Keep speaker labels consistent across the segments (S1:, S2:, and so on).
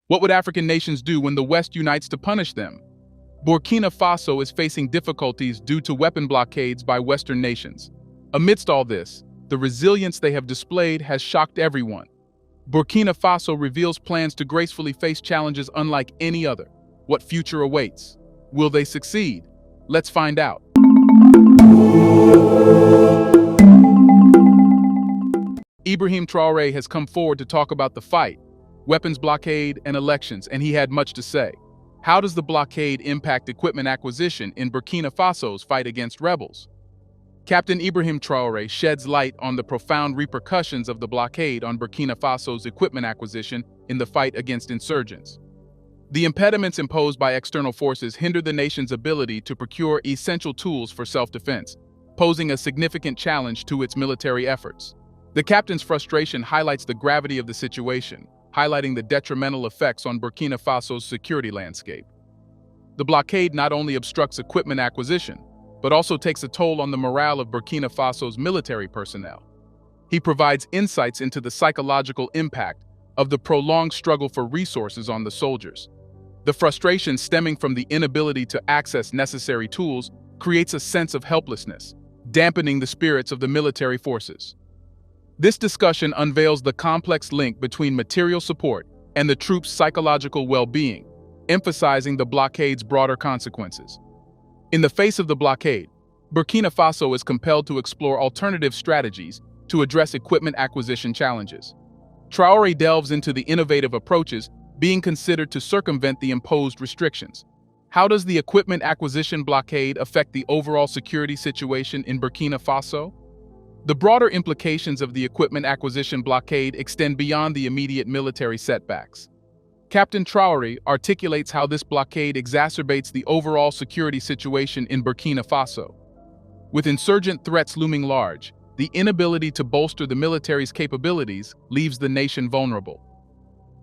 S1: What would African nations do when the West unites to punish them? Burkina Faso is facing difficulties due to weapon blockades by Western nations. Amidst all this, the resilience they have displayed has shocked everyone. Burkina Faso reveals plans to gracefully face challenges unlike any other. What future awaits? Will they succeed? Let's find out. Ibrahim Traore has come forward to talk about the fight, weapons blockade, and elections, and he had much to say. How does the blockade impact equipment acquisition in Burkina Faso's fight against rebels? Captain Ibrahim Traore sheds light on the profound repercussions of the blockade on Burkina Faso's equipment acquisition in the fight against insurgents. The impediments imposed by external forces hinder the nation's ability to procure essential tools for self-defense, posing a significant challenge to its military efforts. The captain's frustration highlights the gravity of the situation, highlighting the detrimental effects on Burkina Faso's security landscape. The blockade not only obstructs equipment acquisition, but also takes a toll on the morale of Burkina Faso's military personnel. He provides insights into the psychological impact of the prolonged struggle for resources on the soldiers. The frustration stemming from the inability to access necessary tools creates a sense of helplessness, dampening the spirits of the military forces. This discussion unveils the complex link between material support and the troops' psychological well-being, emphasizing the blockade's broader consequences. In the face of the blockade, Burkina Faso is compelled to explore alternative strategies to address equipment acquisition challenges. Traore delves into the innovative approaches being considered to circumvent the imposed restrictions. How does the equipment acquisition blockade affect the overall security situation in Burkina Faso? The broader implications of the equipment acquisition blockade extend beyond the immediate military setbacks. Captain Traore articulates how this blockade exacerbates the overall security situation in Burkina Faso. With insurgent threats looming large, the inability to bolster the military's capabilities leaves the nation vulnerable.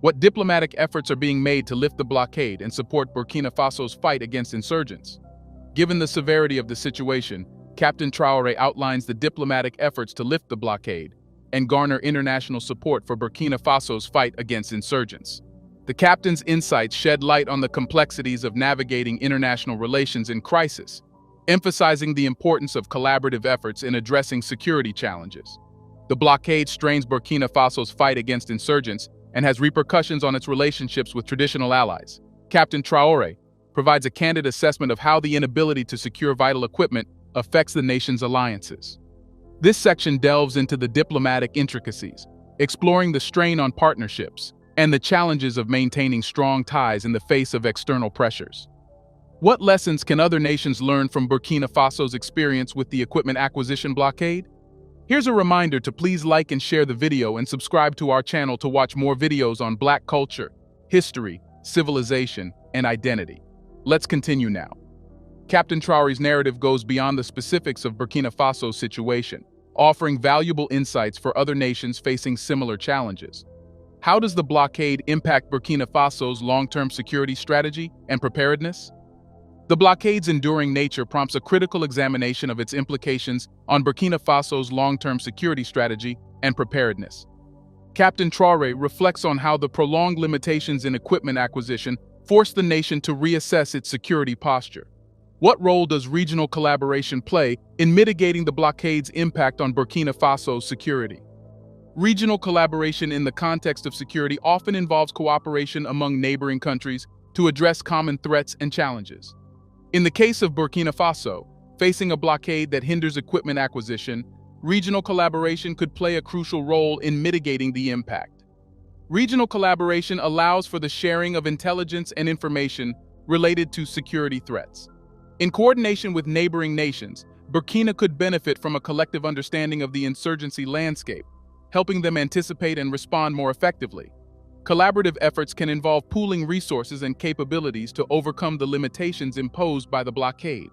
S1: What diplomatic efforts are being made to lift the blockade and support Burkina Faso's fight against insurgents? Given the severity of the situation, Captain Traore outlines the diplomatic efforts to lift the blockade and garner international support for Burkina Faso's fight against insurgents. The captain's insights shed light on the complexities of navigating international relations in crisis, emphasizing the importance of collaborative efforts in addressing security challenges. The blockade strains Burkina Faso's fight against insurgents and has repercussions on its relationships with traditional allies. Captain Traore provides a candid assessment of how the inability to secure vital equipment affects the nation's alliances. This section delves into the diplomatic intricacies, exploring the strain on partnerships and the challenges of maintaining strong ties in the face of external pressures. What lessons can other nations learn from Burkina Faso's experience with the equipment acquisition blockade? Here's a reminder to please like and share the video and subscribe to our channel to watch more videos on Black culture, history, civilization, and identity. Let's continue now. Captain Traore's narrative goes beyond the specifics of Burkina Faso's situation, offering valuable insights for other nations facing similar challenges. How does the blockade impact Burkina Faso's long-term security strategy and preparedness? The blockade's enduring nature prompts a critical examination of its implications on Burkina Faso's long-term security strategy and preparedness. Captain Traore reflects on how the prolonged limitations in equipment acquisition force the nation to reassess its security posture. What role does regional collaboration play in mitigating the blockade's impact on Burkina Faso's security? Regional collaboration in the context of security often involves cooperation among neighboring countries to address common threats and challenges. In the case of Burkina Faso, facing a blockade that hinders equipment acquisition, regional collaboration could play a crucial role in mitigating the impact. Regional collaboration allows for the sharing of intelligence and information related to security threats. In coordination with neighboring nations, Burkina could benefit from a collective understanding of the insurgency landscape, helping them anticipate and respond more effectively. Collaborative efforts can involve pooling resources and capabilities to overcome the limitations imposed by the blockade.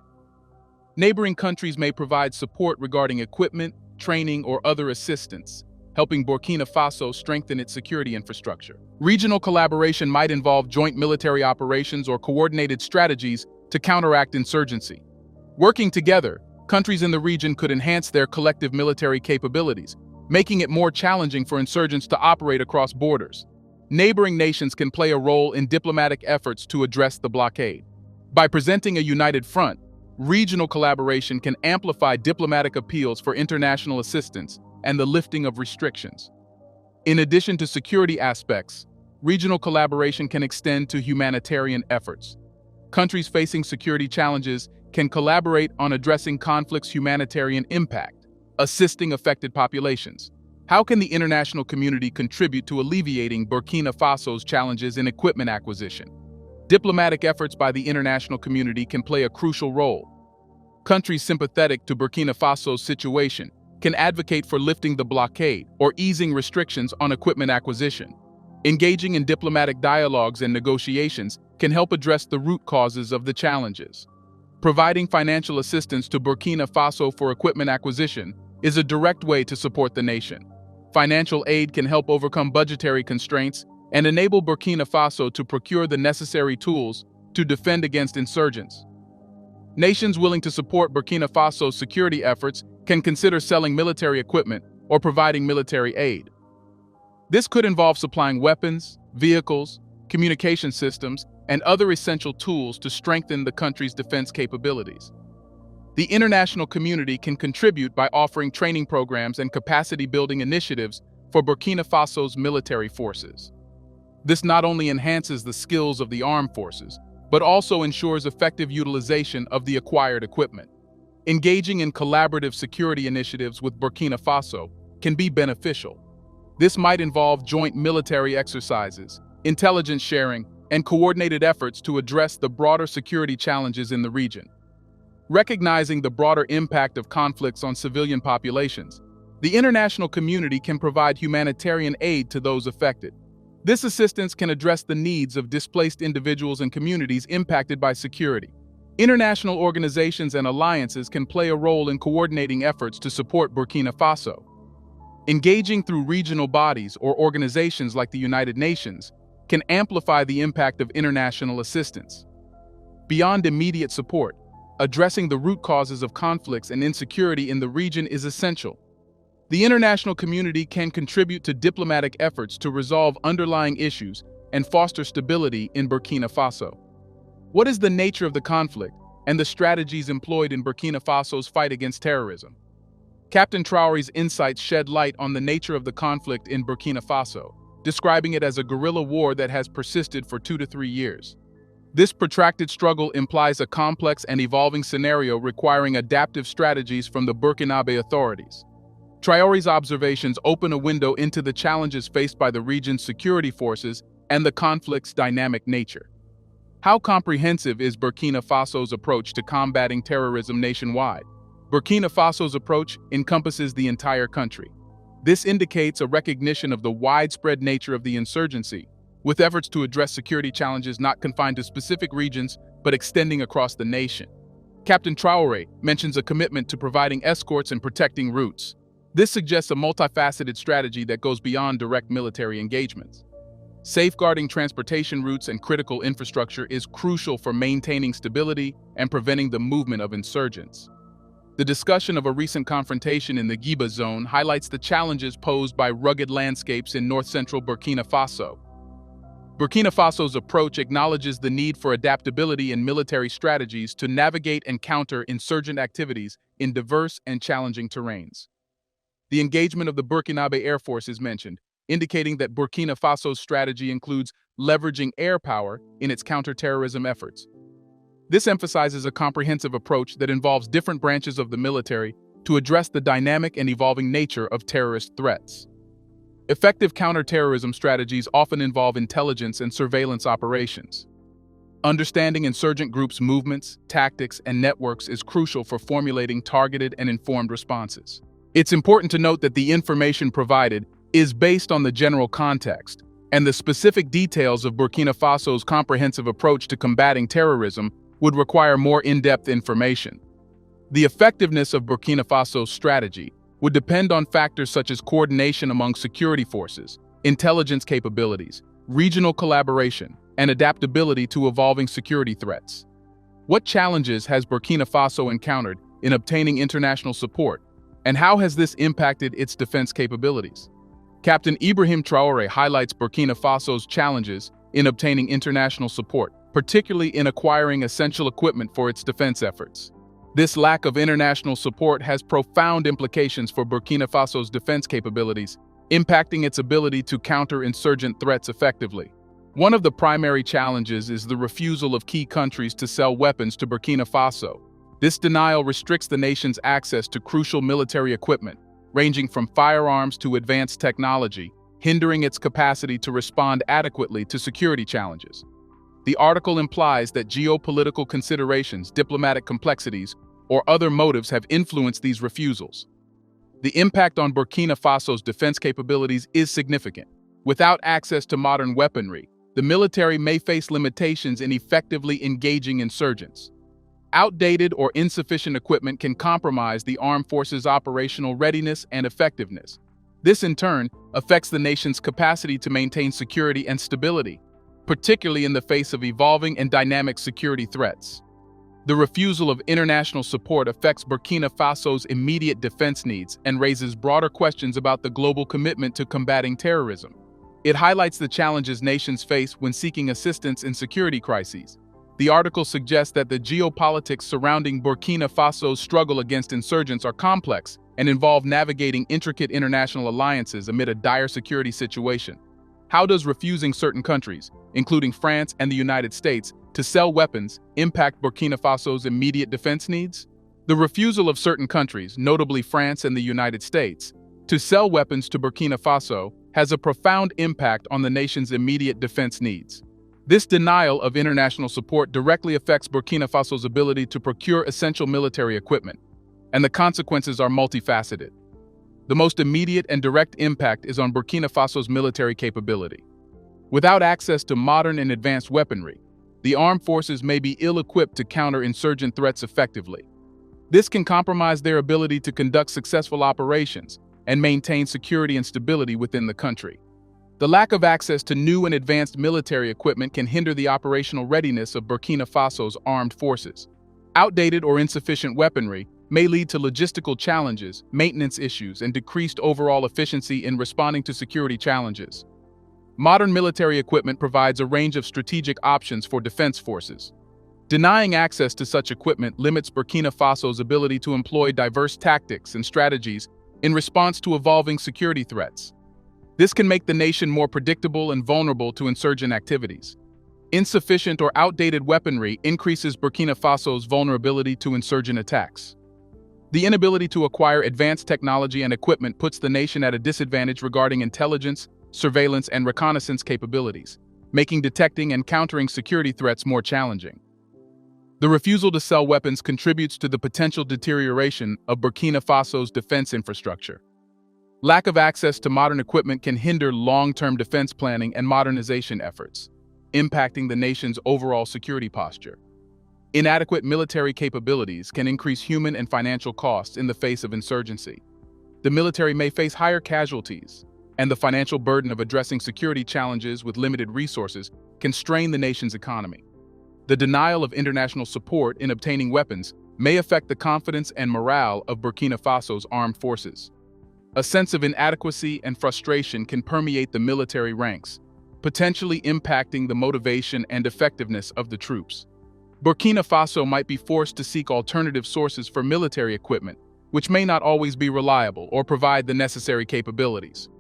S1: Neighboring countries may provide support regarding equipment, training, or other assistance, helping Burkina Faso strengthen its security infrastructure. Regional collaboration might involve joint military operations or coordinated strategies to counteract insurgency. Working together, countries in the region could enhance their collective military capabilities, making it more challenging for insurgents to operate across borders. Neighboring nations can play a role in diplomatic efforts to address the blockade. By presenting a united front, regional collaboration can amplify diplomatic appeals for international assistance and the lifting of restrictions. In addition to security aspects, regional collaboration can extend to humanitarian efforts. Countries facing security challenges can collaborate on addressing conflict's humanitarian impact, assisting affected populations. How can the international community contribute to alleviating Burkina Faso's challenges in equipment acquisition? Diplomatic efforts by the international community can play a crucial role. Countries sympathetic to Burkina Faso's situation can advocate for lifting the blockade or easing restrictions on equipment acquisition. Engaging in diplomatic dialogues and negotiations can help address the root causes of the challenges. Providing financial assistance to Burkina Faso for equipment acquisition is a direct way to support the nation. Financial aid can help overcome budgetary constraints and enable Burkina Faso to procure the necessary tools to defend against insurgents. Nations willing to support Burkina Faso's security efforts can consider selling military equipment or providing military aid. This could involve supplying weapons, vehicles, communication systems, and other essential tools to strengthen the country's defense capabilities. The international community can contribute by offering training programs and capacity-building initiatives for Burkina Faso's military forces. This not only enhances the skills of the armed forces, but also ensures effective utilization of the acquired equipment. Engaging in collaborative security initiatives with Burkina Faso can be beneficial. This might involve joint military exercises, intelligence sharing, and coordinated efforts to address the broader security challenges in the region. Recognizing the broader impact of conflicts on civilian populations, the international community can provide humanitarian aid to those affected. This assistance can address the needs of displaced individuals and communities impacted by security. International organizations and alliances can play a role in coordinating efforts to support Burkina Faso. Engaging through regional bodies or organizations like the United Nations can amplify the impact of international assistance. Beyond immediate support, addressing the root causes of conflicts and insecurity in the region is essential. The international community can contribute to diplomatic efforts to resolve underlying issues and foster stability in Burkina Faso. What is the nature of the conflict and the strategies employed in Burkina Faso's fight against terrorism? Captain Traore's insights shed light on the nature of the conflict in Burkina Faso, describing it as a guerrilla war that has persisted for 2 to 3 years. This protracted struggle implies a complex and evolving scenario requiring adaptive strategies from the Burkinabe authorities. Traore's observations open a window into the challenges faced by the region's security forces and the conflict's dynamic nature. How comprehensive is Burkina Faso's approach to combating terrorism nationwide? Burkina Faso's approach encompasses the entire country. This indicates a recognition of the widespread nature of the insurgency, with efforts to address security challenges not confined to specific regions but extending across the nation. Captain Traore mentions a commitment to providing escorts and protecting routes. This suggests a multifaceted strategy that goes beyond direct military engagements. Safeguarding transportation routes and critical infrastructure is crucial for maintaining stability and preventing the movement of insurgents. The discussion of a recent confrontation in the Giba zone highlights the challenges posed by rugged landscapes in north-central Burkina Faso. Burkina Faso's approach acknowledges the need for adaptability in military strategies to navigate and counter insurgent activities in diverse and challenging terrains. The engagement of the Burkinabe Air Force is mentioned, indicating that Burkina Faso's strategy includes leveraging air power in its counterterrorism efforts. This emphasizes a comprehensive approach that involves different branches of the military to address the dynamic and evolving nature of terrorist threats. Effective counterterrorism strategies often involve intelligence and surveillance operations. Understanding insurgent groups' movements, tactics, and networks is crucial for formulating targeted and informed responses. It's important to note that the information provided is based on the general context, and the specific details of Burkina Faso's comprehensive approach to combating terrorism would require more in-depth information. The effectiveness of Burkina Faso's strategy would depend on factors such as coordination among security forces, intelligence capabilities, regional collaboration, and adaptability to evolving security threats. What challenges has Burkina Faso encountered in obtaining international support, and how has this impacted its defense capabilities? Captain Ibrahim Traore highlights Burkina Faso's challenges in obtaining international support, particularly in acquiring essential equipment for its defense efforts. This lack of international support has profound implications for Burkina Faso's defense capabilities, impacting its ability to counter insurgent threats effectively. One of the primary challenges is the refusal of key countries to sell weapons to Burkina Faso. This denial restricts the nation's access to crucial military equipment, ranging from firearms to advanced technology, hindering its capacity to respond adequately to security challenges. The article implies that geopolitical considerations, diplomatic complexities, or other motives have influenced these refusals. The impact on Burkina Faso's defense capabilities is significant. Without access to modern weaponry, the military may face limitations in effectively engaging insurgents. Outdated or insufficient equipment can compromise the armed forces' operational readiness and effectiveness. This, in turn, affects the nation's capacity to maintain security and stability, particularly in the face of evolving and dynamic security threats. The refusal of international support affects Burkina Faso's immediate defense needs and raises broader questions about the global commitment to combating terrorism. It highlights the challenges nations face when seeking assistance in security crises. The article suggests that the geopolitics surrounding Burkina Faso's struggle against insurgents are complex and involve navigating intricate international alliances amid a dire security situation. How does refusing certain countries, including France and the United States, to sell weapons impact Burkina Faso's immediate defense needs? The refusal of certain countries, notably France and the United States, to sell weapons to Burkina Faso has a profound impact on the nation's immediate defense needs. This denial of international support directly affects Burkina Faso's ability to procure essential military equipment, and the consequences are multifaceted. The most immediate and direct impact is on Burkina Faso's military capability. Without access to modern and advanced weaponry, the armed forces may be ill-equipped to counter insurgent threats effectively. This can compromise their ability to conduct successful operations and maintain security and stability within the country. The lack of access to new and advanced military equipment can hinder the operational readiness of Burkina Faso's armed forces. Outdated or insufficient weaponry may lead to logistical challenges, maintenance issues, and decreased overall efficiency in responding to security challenges. Modern military equipment provides a range of strategic options for defense forces. Denying access to such equipment limits Burkina Faso's ability to employ diverse tactics and strategies in response to evolving security threats. This can make the nation more predictable and vulnerable to insurgent activities. Insufficient or outdated weaponry increases Burkina Faso's vulnerability to insurgent attacks. The inability to acquire advanced technology and equipment puts the nation at a disadvantage regarding intelligence, surveillance, and reconnaissance capabilities, making detecting and countering security threats more challenging. The refusal to sell weapons contributes to the potential deterioration of Burkina Faso's defense infrastructure. Lack of access to modern equipment can hinder long-term defense planning and modernization efforts, impacting the nation's overall security posture. Inadequate military capabilities can increase human and financial costs in the face of insurgency. The military may face higher casualties, and the financial burden of addressing security challenges with limited resources can strain the nation's economy. The denial of international support in obtaining weapons may affect the confidence and morale of Burkina Faso's armed forces. A sense of inadequacy and frustration can permeate the military ranks, potentially impacting the motivation and effectiveness of the troops. Burkina Faso might be forced to seek alternative sources for military equipment, which may not always be reliable or provide the necessary capabilities.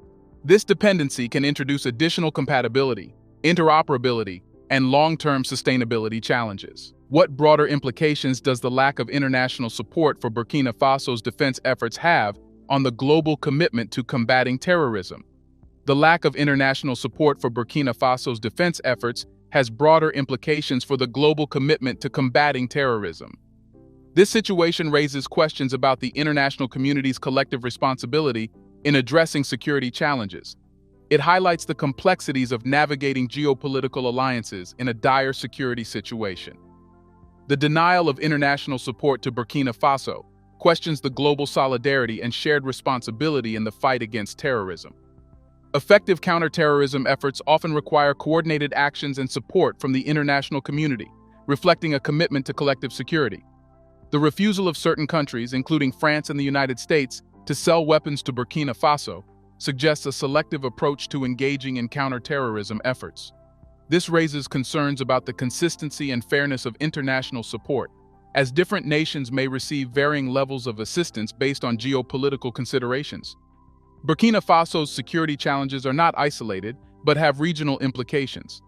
S1: This dependency can introduce additional compatibility, interoperability, and long-term sustainability challenges. What broader implications does the lack of international support for Burkina Faso's defense efforts have on the global commitment to combating terrorism? The lack of international support for Burkina Faso's defense efforts has broader implications for the global commitment to combating terrorism. This situation raises questions about the international community's collective responsibility in addressing security challenges. It highlights the complexities of navigating geopolitical alliances in a dire security situation. The denial of international support to Burkina Faso questions the global solidarity and shared responsibility in the fight against terrorism. Effective counterterrorism efforts often require coordinated actions and support from the international community, reflecting a commitment to collective security. The refusal of certain countries, including France and the United States, to sell weapons to Burkina Faso suggests a selective approach to engaging in counterterrorism efforts. This raises concerns about the consistency and fairness of international support, as different nations may receive varying levels of assistance based on geopolitical considerations. Burkina Faso's security challenges are not isolated, but have regional implications.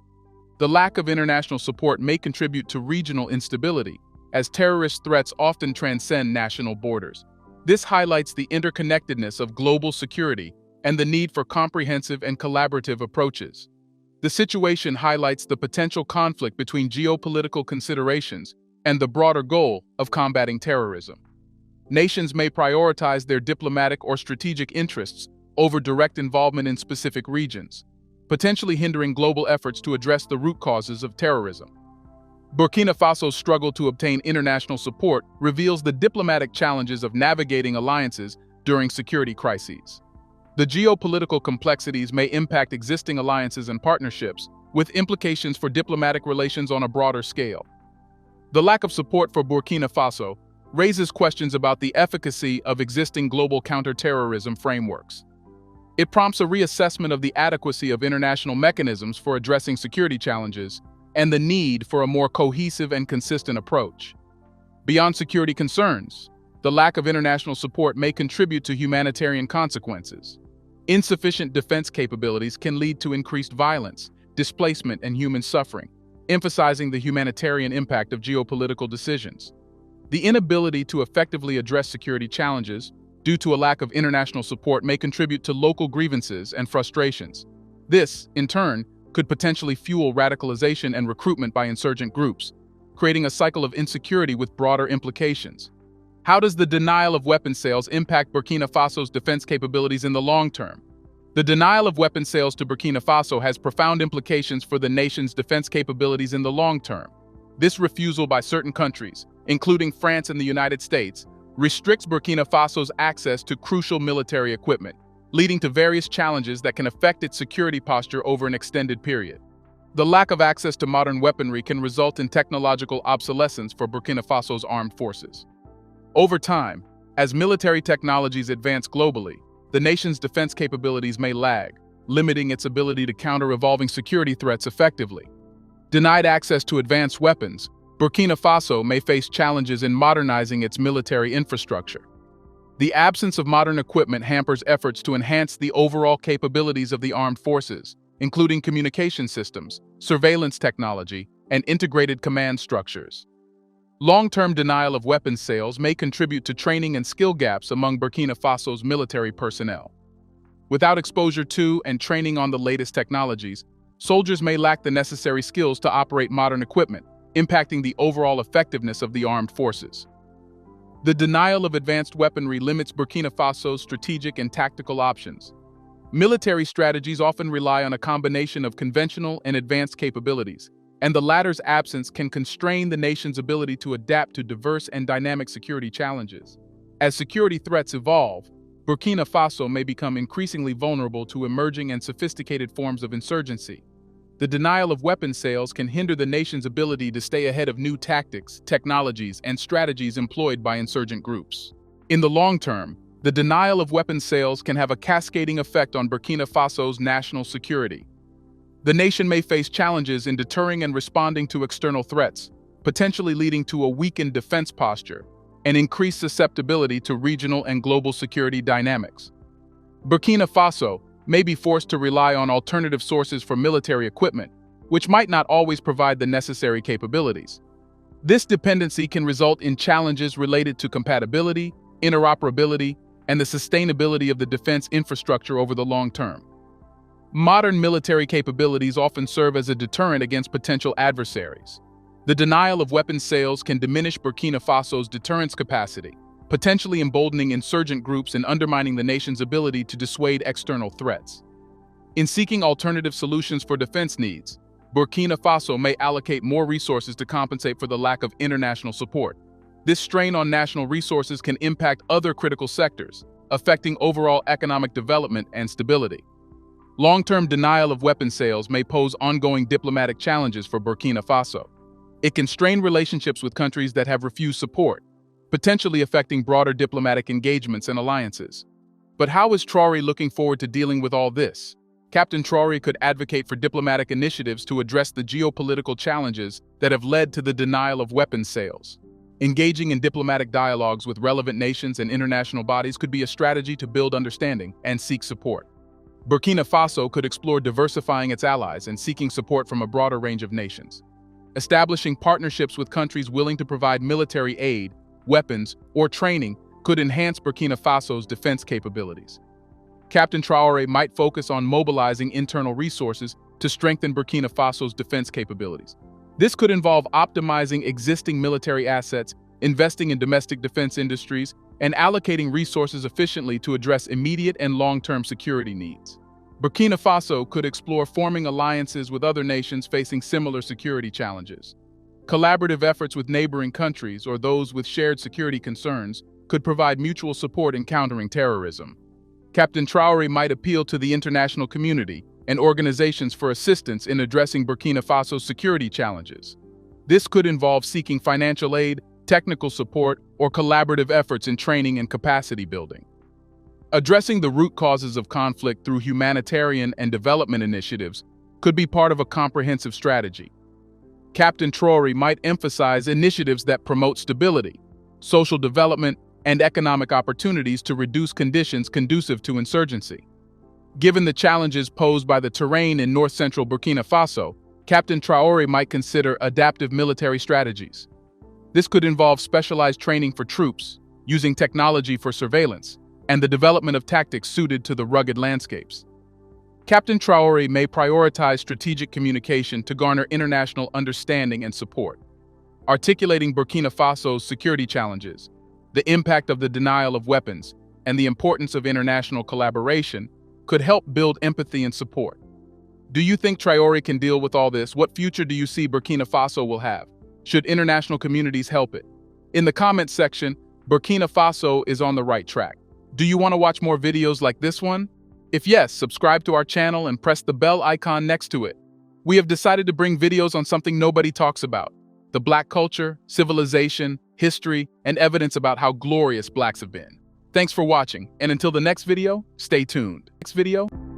S1: The lack of international support may contribute to regional instability, as terrorist threats often transcend national borders. This highlights the interconnectedness of global security and the need for comprehensive and collaborative approaches. The situation highlights the potential conflict between geopolitical considerations and the broader goal of combating terrorism. Nations may prioritize their diplomatic or strategic interests over direct involvement in specific regions, potentially hindering global efforts to address the root causes of terrorism. Burkina Faso's struggle to obtain international support reveals the diplomatic challenges of navigating alliances during security crises. The geopolitical complexities may impact existing alliances and partnerships, with implications for diplomatic relations on a broader scale. The lack of support for Burkina Faso raises questions about the efficacy of existing global counterterrorism frameworks. It prompts a reassessment of the adequacy of international mechanisms for addressing security challenges and the need for a more cohesive and consistent approach. Beyond security concerns, the lack of international support may contribute to humanitarian consequences. Insufficient defense capabilities can lead to increased violence, displacement, and human suffering, emphasizing the humanitarian impact of geopolitical decisions. The inability to effectively address security challenges due to a lack of international support may contribute to local grievances and frustrations. This, in turn, could potentially fuel radicalization and recruitment by insurgent groups, creating a cycle of insecurity with broader implications. How does the denial of weapons sales impact Burkina Faso's defense capabilities in the long term? The denial of weapons sales to Burkina Faso has profound implications for the nation's defense capabilities in the long term. This refusal by certain countries, including France and the United States, restricts Burkina Faso's access to crucial military equipment, leading to various challenges that can affect its security posture over an extended period. The lack of access to modern weaponry can result in technological obsolescence for Burkina Faso's armed forces. Over time, as military technologies advance globally, the nation's defense capabilities may lag, limiting its ability to counter evolving security threats effectively. Denied access to advanced weapons, Burkina Faso may face challenges in modernizing its military infrastructure. The absence of modern equipment hampers efforts to enhance the overall capabilities of the armed forces, including communication systems, surveillance technology, and integrated command structures. Long-term denial of weapons sales may contribute to training and skill gaps among Burkina Faso's military personnel. Without exposure to and training on the latest technologies, soldiers may lack the necessary skills to operate modern equipment, impacting the overall effectiveness of the armed forces. The denial of advanced weaponry limits Burkina Faso's strategic and tactical options. Military strategies often rely on a combination of conventional and advanced capabilities, and the latter's absence can constrain the nation's ability to adapt to diverse and dynamic security challenges. As security threats evolve, Burkina Faso may become increasingly vulnerable to emerging and sophisticated forms of insurgency. The denial of weapons sales can hinder the nation's ability to stay ahead of new tactics, technologies, and strategies employed by insurgent groups. In the long term, the denial of weapons sales can have a cascading effect on Burkina Faso's national security. The nation may face challenges in deterring and responding to external threats, potentially leading to a weakened defense posture and increased susceptibility to regional and global security dynamics. Burkina Faso may be forced to rely on alternative sources for military equipment, which might not always provide the necessary capabilities. This dependency can result in challenges related to compatibility, interoperability, and the sustainability of the defense infrastructure over the long term. Modern military capabilities often serve as a deterrent against potential adversaries. The denial of weapons sales can diminish Burkina Faso's deterrence capacity, potentially emboldening insurgent groups and undermining the nation's ability to dissuade external threats. In seeking alternative solutions for defense needs, Burkina Faso may allocate more resources to compensate for the lack of international support. This strain on national resources can impact other critical sectors, affecting overall economic development and stability. Long-term denial of weapons sales may pose ongoing diplomatic challenges for Burkina Faso. It can strain relationships with countries that have refused support, potentially affecting broader diplomatic engagements and alliances. But how is Traore looking forward to dealing with all this? Captain Traore could advocate for diplomatic initiatives to address the geopolitical challenges that have led to the denial of weapons sales. Engaging in diplomatic dialogues with relevant nations and international bodies could be a strategy to build understanding and seek support. Burkina Faso could explore diversifying its allies and seeking support from a broader range of nations. Establishing partnerships with countries willing to provide military aid, weapons, or training could enhance Burkina Faso's defense capabilities. Captain Traore might focus on mobilizing internal resources to strengthen Burkina Faso's defense capabilities. This could involve optimizing existing military assets, investing in domestic defense industries, and allocating resources efficiently to address immediate and long-term security needs. Burkina Faso could explore forming alliances with other nations facing similar security challenges. Collaborative efforts with neighboring countries or those with shared security concerns could provide mutual support in countering terrorism. Captain Traore might appeal to the international community and organizations for assistance in addressing Burkina Faso's security challenges. This could involve seeking financial aid, technical support, or collaborative efforts in training and capacity building. Addressing the root causes of conflict through humanitarian and development initiatives could be part of a comprehensive strategy. Captain Traore might emphasize initiatives that promote stability, social development, and economic opportunities to reduce conditions conducive to insurgency. Given the challenges posed by the terrain in north-central Burkina Faso, Captain Traore might consider adaptive military strategies. This could involve specialized training for troops, using technology for surveillance, and the development of tactics suited to the rugged landscapes. Captain Traore may prioritize strategic communication to garner international understanding and support. Articulating Burkina Faso's security challenges, the impact of the denial of weapons, and the importance of international collaboration could help build empathy and support. Do you think Traore can deal with all this? What future do you see Burkina Faso will have? Should international communities help it? In the comments section, Burkina Faso is on the right track. Do you want to watch more videos like this one? If yes, subscribe to our channel and press the bell icon next to it. We have decided to bring videos on something nobody talks about: the Black culture, civilization, history, and evidence about how glorious Blacks have been. Thanks for watching, and until the next video, stay tuned. Next video.